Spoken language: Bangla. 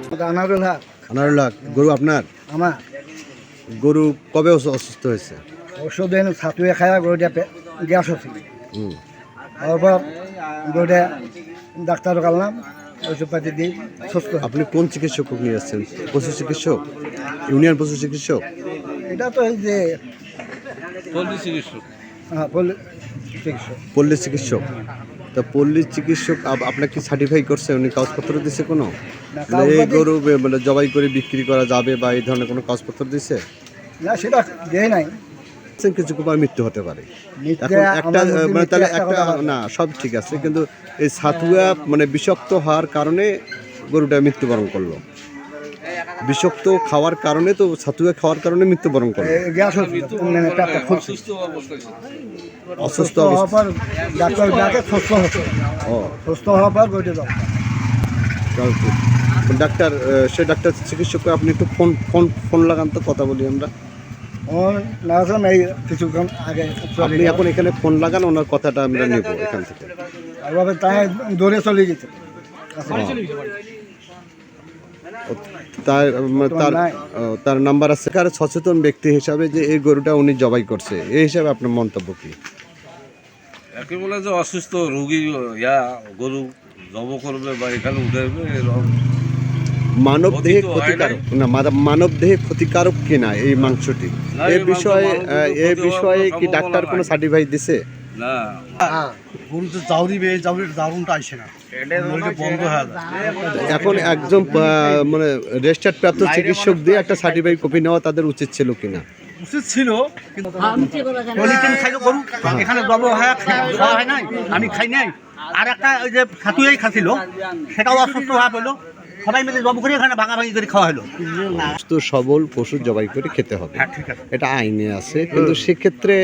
আনারুল হক। আনারুল হক, গরু আপনার? আমার গরু কবে অসুস্থ হয়েছে? ওষুধ এনে ছাতুয়ে খায়া গরুটা গ্যাস হচ্ছিল। হুম। তারপর গরুটা ডাক্তার কাললাম, ওষুধপাতি দিই, সুস্থ। আপনি কোন চিকিৎসক নিয়ে আসছেন? পশু চিকিৎসক, ইউনিয়ন পশু চিকিৎসক? এটা তো এই যে পল্লী চিকিৎসক। হ্যাঁ, পল্লী চিকিৎসক। পল্লী চিকিৎসক। তা পল্লী চিকিৎসক আপনাকে কি সার্টিফাই করছে? উনি কাগজপত্র দিছে কোনো? না, এই কাগজপাতি- গরু মানে জবাই করে বিক্রি করা যাবে বা এই ধরনের কোনো কাগজপত্র দিছে? না, সেটা দেয় নাই। কিছু কুমার মৃত্যু হতে পারে। মিথ্যা, এখন একটা আমার মধ্যে মানে তাহলে মিথ্যা একটা কথা বলে। না, সব ঠিক আছে, কিন্তু এই ছাতুয়া মানে বিষাক্ত হওয়ার কারণে গরুটা মৃত্যুবরণ করলো। বিষাক্ত খাওয়ার কারণে তো ছাতুয়া খাওয়ার কারণে মৃত্যুবরণ করলো। গ্যাস হচ্ছিল, মানে পেটটা ফুলছে। অসুস্থ অবস্থায় ছিল। অসুস্থ সুস্থ হওয়ার অবস্থা। পর ডাক্তার ডাকে সুস্থ হচ্ছে। ও সুস্থ হওয়ার পর গরুটা যাও। ডাক্তার, সে ডাক্তার চিকিৎসককে আপনি একটু ফোন ফোন ফোন লাগান তো, কথা বলি আমরা। লাগালাম এই কিছুক্ষণ আগে। আপনি এখন এখানে ফোন লাগান, ওনার কথাটা আমরা নেব এখান থেকে। এভাবে তাই দৌড়ে চলে গেছে। তার তার নাই। তার নাম্বার আছে। কার সচেতন ব্যক্তি হিসাবে যে এই গরুটা উনি জবাই করছে, এই হিসাবে আপনার মন্তব্য কি? একে বলে যে অসুস্থ রোগী গরু জব করবে বা এখানে উঠাইবে এরকম মানব দেহে ক্ষতি তো হয় ক্ষতিকারক না, মানব দেহে ক্ষতিকারক কিনা এই মাংসটি, না, এই এই মাংস বিষয়ে মানব দেহে এই ক্ষতি বিষয়ে হওয়ার কি সম্ভাবনা ডাক্তার কোনো নাই। সার্টিফাই দিছে? না। গরু তো জাউরিবে, জাউরির দারুণটা আসে না, নইলে বন্ধ হয়ে যায়। এখন একজন মানে রেজিস্টার্ড প্রাপ্ত চিকিৎসক দিয়ে একটা সার্টিফাই কপি নেওয়া তাদের উচিত ছিল কিনা? উচিত ছিল, কিন্তু পলিথিন খাইলো গরু, এখানে জব হয় খাওয়া হয় নাই, আমি খাই নাই। আর একটা ওই যে ছাতুয়াই খাচ্ছিল, সেটাও অসুস্থ হয়ে পড়লো। সবাই মিলে জব করে এখানে ভাঙাভাঙি করে খাওয়া হলো। সুস্থ সবল পশু জবাই করে খেতে হবে, হ্যাঁ, ঠিক আছে। এটা আইনে আছে, কিন্তু সেক্ষেত্রে